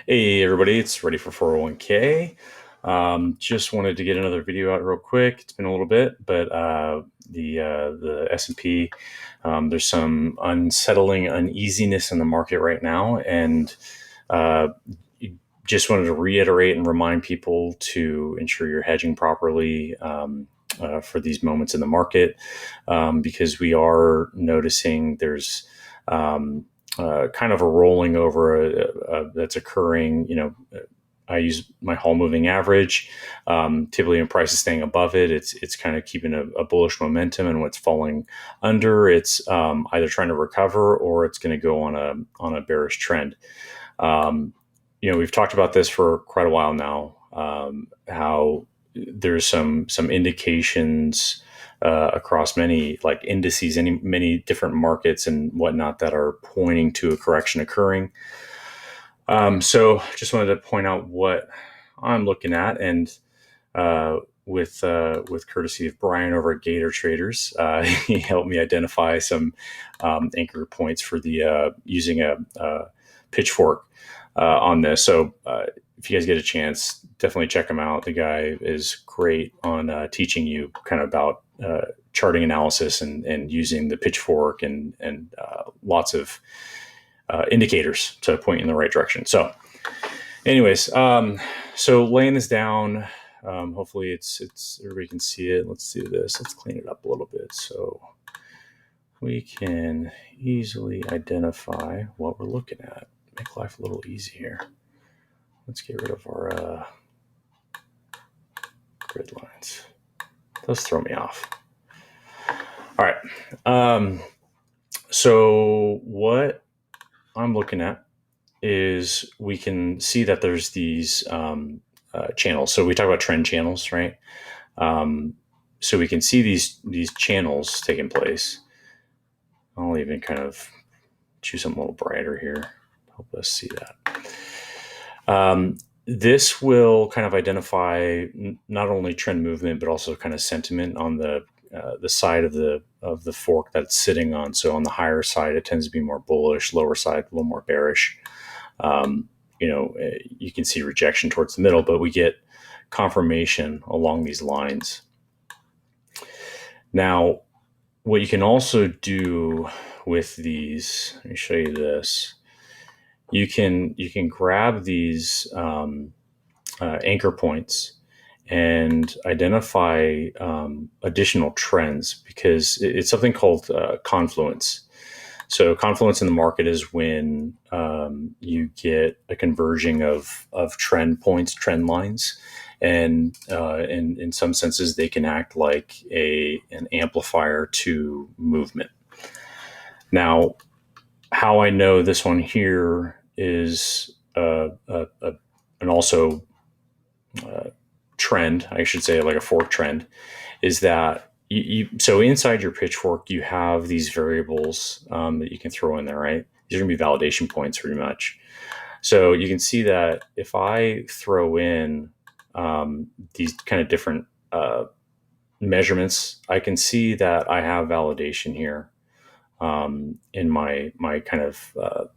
Hey everybody, it's ready for 401k. Just wanted to get another video out real quick. It's been a little bit, but the S&P, there's some unsettling uneasiness in the market right now, and uh, just wanted to reiterate and remind people to ensure you're hedging properly. For these moments in the market, because we are noticing there's kind of a rolling over that's occurring. I use my Hall moving average. Typically, when price is staying above it, it's kind of keeping a bullish momentum, and what's falling under, it's either trying to recover or it's going to go on a bearish trend. We've talked about this for quite a while now. How there's some indications across many like indices, many different markets and whatnot that are pointing to a correction occurring. So just wanted to point out what I'm looking at, and with courtesy of Brian over at Gator Traders, he helped me identify some anchor points for the using a pitchfork on this. So if you guys get a chance, definitely check him out. The guy is great on teaching you kind of about charting analysis and using the pitchfork and lots of indicators to point you in the right direction. So anyways, so laying this down, hopefully it's everybody can see it. Let's do this. Let's clean it up a little bit so we can easily identify what we're looking at. Make life a little easier. Let's get rid of our grid lines. Those throw me off. All right. So what I'm looking at is we can see that there's these channels. So we talk about trend channels, right? So we can see these channels taking place. I'll even kind of choose something a little brighter here. Help us see that. This will kind of identify not only trend movement, but also kind of sentiment on the side of the fork that it's sitting on. So on the higher side, it tends to be more bullish. Lower side, a little more bearish. You can see rejection towards the middle, but we get confirmation along these lines. Now, what you can also do with these, let me show you this. You can grab these anchor points and identify additional trends, because it's something called confluence. So confluence in the market is when you get a converging of trend points, trend lines, and in some senses they can act like an amplifier to movement. Now, how I know this one here is an also trend, I should say, like a fork trend, is that so inside your pitchfork you have these variables that you can throw in there, right? These are going to be validation points pretty much. So you can see that if I throw in these kind of different measurements, I can see that I have validation here in my kind of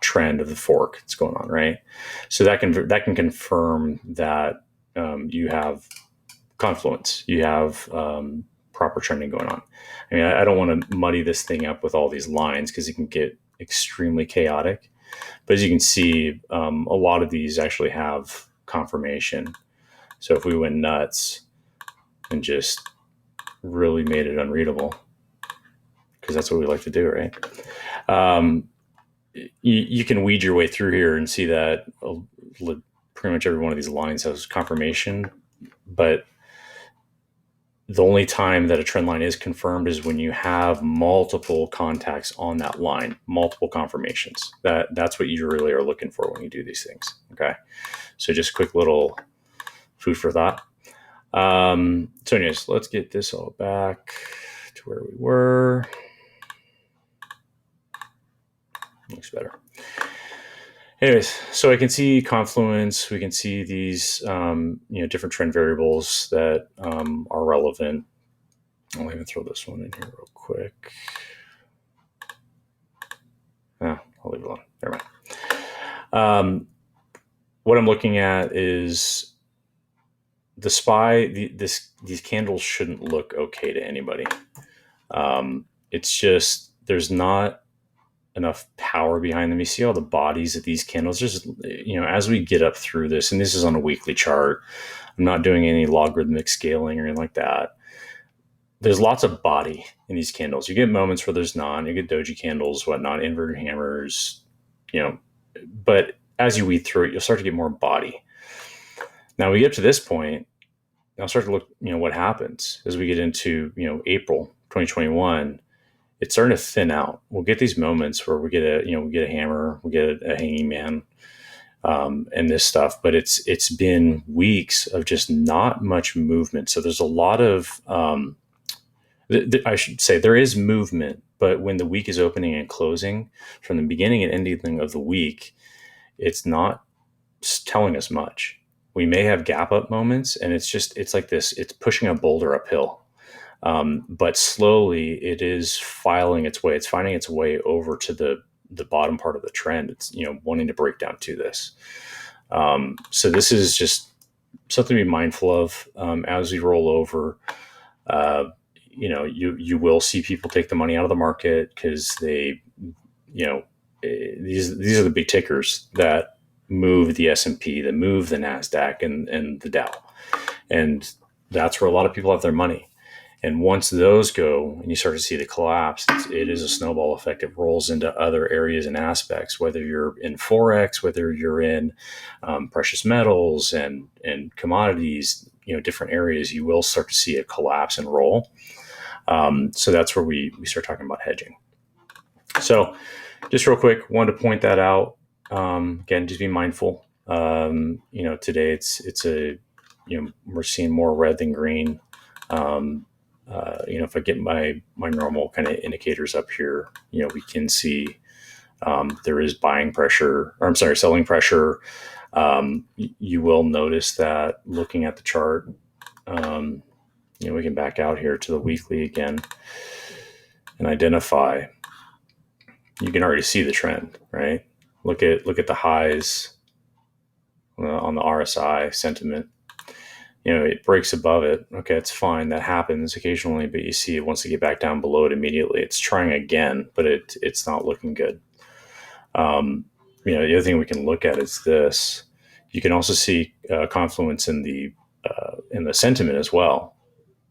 trend of the fork that's going on, right? So that can confirm that you have confluence, you have proper trending going on. I mean, I don't want to muddy this thing up with all these lines because it can get extremely chaotic. But as you can see, a lot of these actually have confirmation. So if we went nuts and just really made it unreadable, because that's what we like to do, right? You can weed your way through here and see that pretty much every one of these lines has confirmation, but the only time that a trend line is confirmed is when you have multiple contacts on that line, multiple confirmations. That's what you really are looking for when you do these things. Okay, so just a quick little food for thought. So anyways, let's get this all back to where we were. Looks better. Anyways, so I can see confluence. We can see these, different trend variables that are relevant. I'll even throw this one in here real quick. I'll leave it alone. Never mind. what I'm looking at is the SPY. These candles shouldn't look okay to anybody. It's just there's not enough power behind them. You see all the bodies of these candles. Just as we get up through this, and this is on a weekly chart. I'm not doing any logarithmic scaling or anything like that. There's lots of body in these candles. You get moments where there's not. You get doji candles, whatnot, inverted hammers, but as you weed through it, you'll start to get more body. Now we get to this point, I'll start to look, what happens as we get into, April 2021. It's starting to thin out. We'll get these moments where we get a hammer, we get a hanging man, and this stuff, but it's been weeks of just not much movement. So there's a lot of, I should say there is movement, but when the week is opening and closing from the beginning and ending of the week, it's not telling us much. We may have gap up moments, and it's like this, it's pushing a boulder uphill. But slowly it is filing its way. It's finding its way over to the bottom part of the trend. It's, wanting to break down to this. So this is just something to be mindful of, as we roll over. You will see people take the money out of the market because they, these are the big tickers that move the S&P, that move the NASDAQ and the Dow. And that's where a lot of people have their money. And once those go and you start to see the collapse, it is a snowball effect. It rolls into other areas and aspects, whether you're in Forex, whether you're in precious metals and commodities, different areas, you will start to see a collapse and roll. So that's where we start talking about hedging. So just real quick, wanted to point that out. Again, just be mindful. Today it's we're seeing more red than green. If I get my normal kind of indicators up here, we can see there is buying pressure, or I'm sorry, selling pressure. You will notice that looking at the chart, we can back out here to the weekly again and identify. You can already see the trend, right? Look at the highs on the RSI sentiment. It breaks above it. Okay, it's fine. That happens occasionally, but you see it wants to get back down below it immediately. It's trying again, but it's not looking good. The other thing we can look at is this. You can also see confluence in the sentiment as well.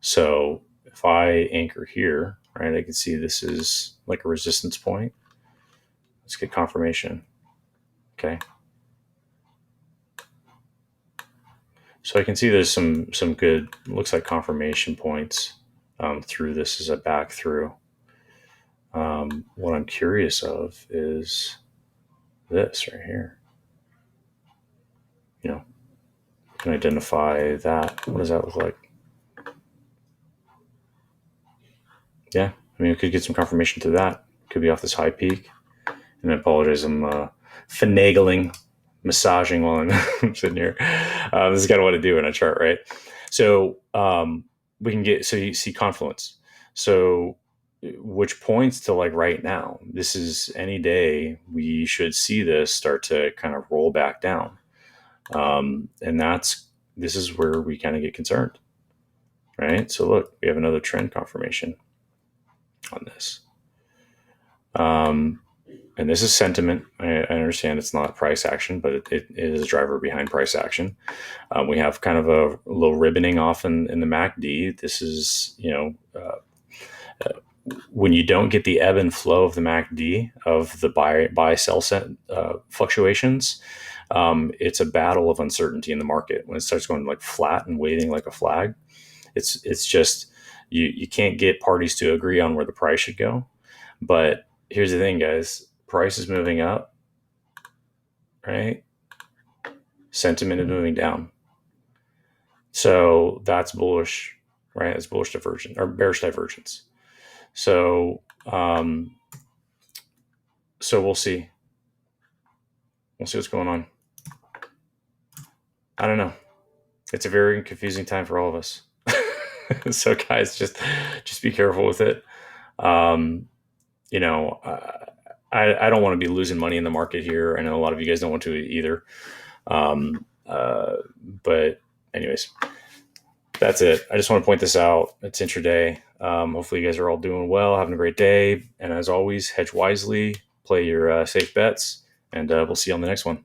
So if I anchor here, right, I can see this is like a resistance point. Let's get confirmation. Okay. So I can see there's some good, looks like confirmation points through this as a back through. What I'm curious of is this right here. Can identify that. What does that look like? Yeah, we could get some confirmation to that. Could be off this high peak. And I apologize, I'm finagling, massaging while I'm sitting here. This is kind of what I do in a chart, right? So we can get, so you see confluence. So which points to like right now, this is any day we should see this start to kind of roll back down. And this is where we kind of get concerned, right? So look, we have another trend confirmation on this. And this is sentiment. I understand it's not price action, but it is a driver behind price action. We have kind of a little ribboning off in the MACD. This is, when you don't get the ebb and flow of the MACD of the buy sell fluctuations, it's a battle of uncertainty in the market. When it starts going like flat and waving like a flag, it's just you can't get parties to agree on where the price should go. But here's the thing, guys. Price is moving up, right? Sentiment is moving down. So that's bullish, right? It's bullish divergence or bearish divergence. So, so we'll see. We'll see what's going on. I don't know. It's a very confusing time for all of us. So guys, just be careful with it. I don't want to be losing money in the market here. I know a lot of you guys don't want to either. But anyways, that's it. I just want to point this out. It's intraday. Hopefully you guys are all doing well, having a great day. And as always, hedge wisely, play your safe bets, and we'll see you on the next one.